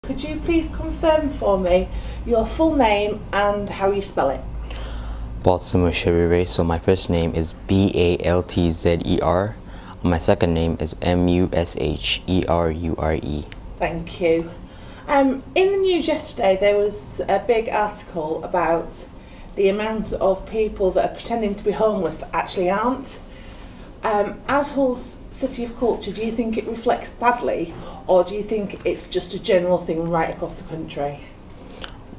Could you please confirm for me your full name and how you spell it? Baltimore Sherry. So my first name is Baltzer. My second name is Musherure. Thank you. In the news yesterday there was a big article about the amount of people that are pretending to be homeless that actually aren't. As Hull's City of Culture, do you think it reflects badly, or do you think it's just a general thing right across the country?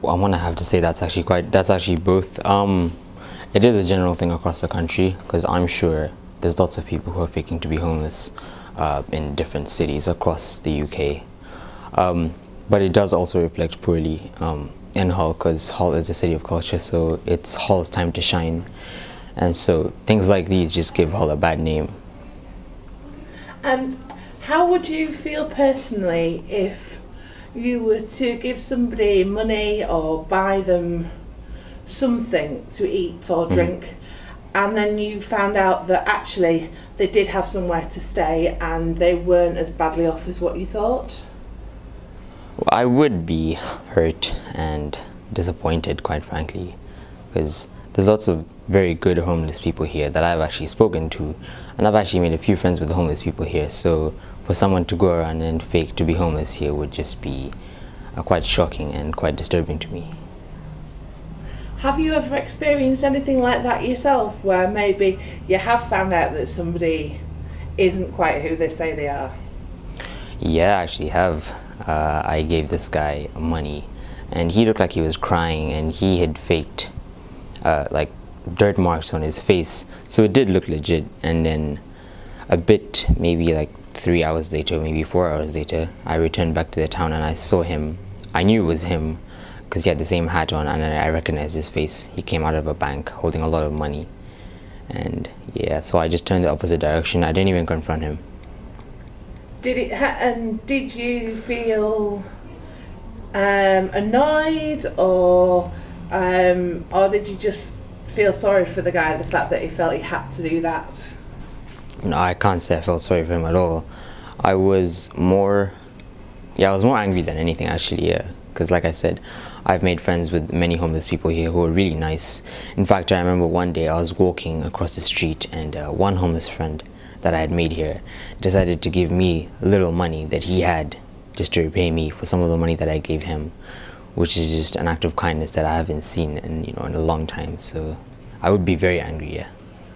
Well, I'm gonna have to say that's actually both. It is a general thing across the country, because I'm sure there's lots of people who are faking to be homeless in different cities across the UK. But it does also reflect poorly in Hull, because Hull is a city of culture, so it's Hull's time to shine. And so things like these just give Hull a bad name. And how would you feel personally if you were to give somebody money or buy them something to eat or drink, and then you found out that actually they did have somewhere to stay and they weren't as badly off as what you thought? Well, I would be hurt and disappointed, quite frankly, because there's lots of very good homeless people here that I've actually spoken to, and I've actually made a few friends with homeless people here. So for someone to go around and fake to be homeless here would just be quite shocking and quite disturbing to me. Have you ever experienced anything like that yourself, where maybe you have found out that somebody isn't quite who they say they are? Yeah, I actually have. I gave this guy money and he looked like he was crying, and he had faked like dirt marks on his face, so it did look legit. And then a bit, maybe like 3 hours later, maybe 4 hours later, I returned back to the town and I saw him. I knew it was him because he had the same hat on, and I recognized his face. He came out of a bank holding a lot of money, and yeah, so I just turned the opposite direction. I didn't even confront him. Did you feel annoyed, or did you just feel sorry for the guy, the fact that he felt he had to do that? No, I can't say I felt sorry for him at all. I was more angry than anything, actually, yeah. Because like I said, I've made friends with many homeless people here who are really nice. In fact, I remember one day I was walking across the street, and one homeless friend that I had made here decided to give me a little money that he had just to repay me for some of the money that I gave him, which is just an act of kindness that I haven't seen in a long time. So I would be very angry, yeah.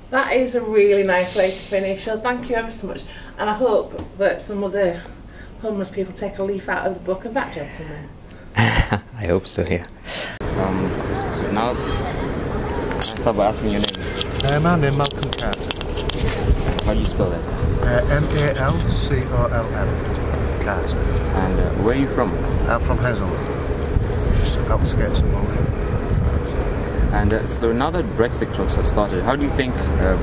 That is a really nice way to finish, so thank you ever so much, and I hope that some of the homeless people take a leaf out of the book of that gentleman. I hope so, yeah. So now, can I start by asking your name? My name is Malcolm Carter. How do you spell that? Malcolm Carter. And where are you from? I'm from Hesel, just outskirts of Hull. And so now that Brexit talks have started, how do you think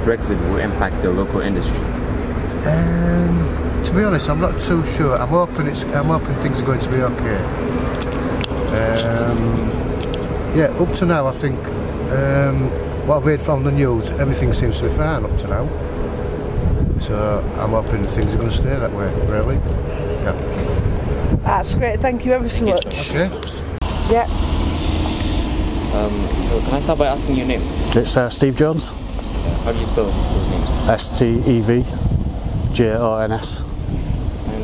Brexit will impact the local industry? To be honest, I'm not too sure. I'm hoping things are going to be okay. Yeah, up to now, I think what I've heard from the news, everything seems to be fine up to now. So I'm hoping things are going to stay that way, really. Yeah. That's great. Thank you ever so much. Okay. Yeah. Can I start by asking your name? It's Steve Jones. How do you spell those names? STEVJONS. And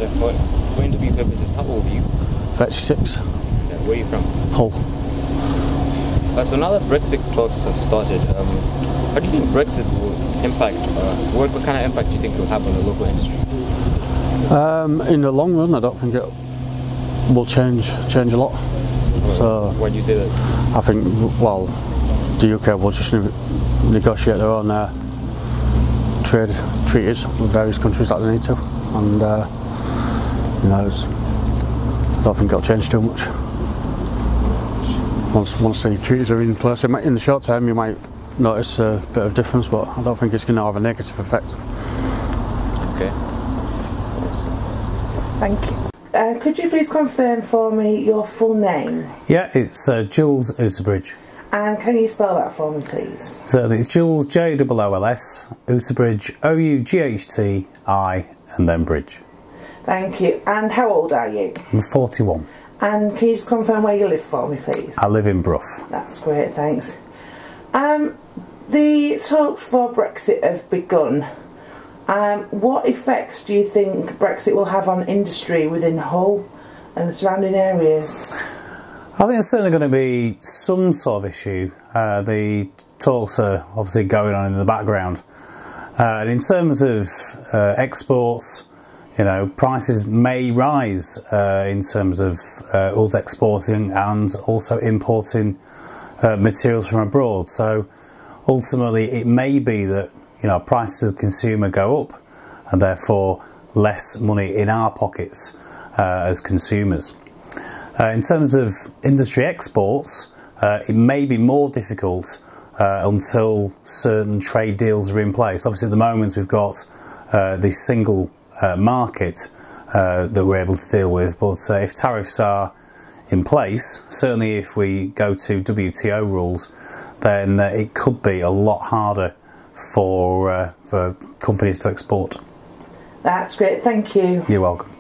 for interview purposes, how old are you? 36. Where are you from? Hull. So now that Brexit talks have started, how do you think Brexit will impact, what kind of impact do you think it will have on the local industry? In the long run, I don't think it will change a lot. So why do you say that? I think, well, the UK will just negotiate their own trade treaties with various countries that they need to, and I don't think it'll change too much. Once the treaties are in place, in the short term you might notice a bit of difference, but I don't think it's going to have a negative effect. Okay. Thank you. Could you please confirm for me your full name? Yeah, it's Jules Outerbridge. And can you spell that for me, please? Certainly, it's Jules, J-O-O-L-S, Outerbridge, O-U-G-H-T-I, and then Bridge. Thank you. And how old are you? I'm 41. And can you just confirm where you live for me, please? I live in Brough. That's great, thanks. The talks for Brexit have begun. What effects do you think Brexit will have on industry within Hull and the surrounding areas? I think there's certainly going to be some sort of issue. The talks are obviously going on in the background. And in terms of exports, you know, prices may rise in terms of us exporting and also importing materials from abroad. So ultimately it may be that, you know, prices to the consumer go up and therefore less money in our pockets as consumers. In terms of industry exports, it may be more difficult until certain trade deals are in place. Obviously at the moment we've got this single market that we're able to deal with, but if tariffs are in place, certainly if we go to WTO rules, then it could be a lot harder for companies to export. That's great, thank you. You're welcome.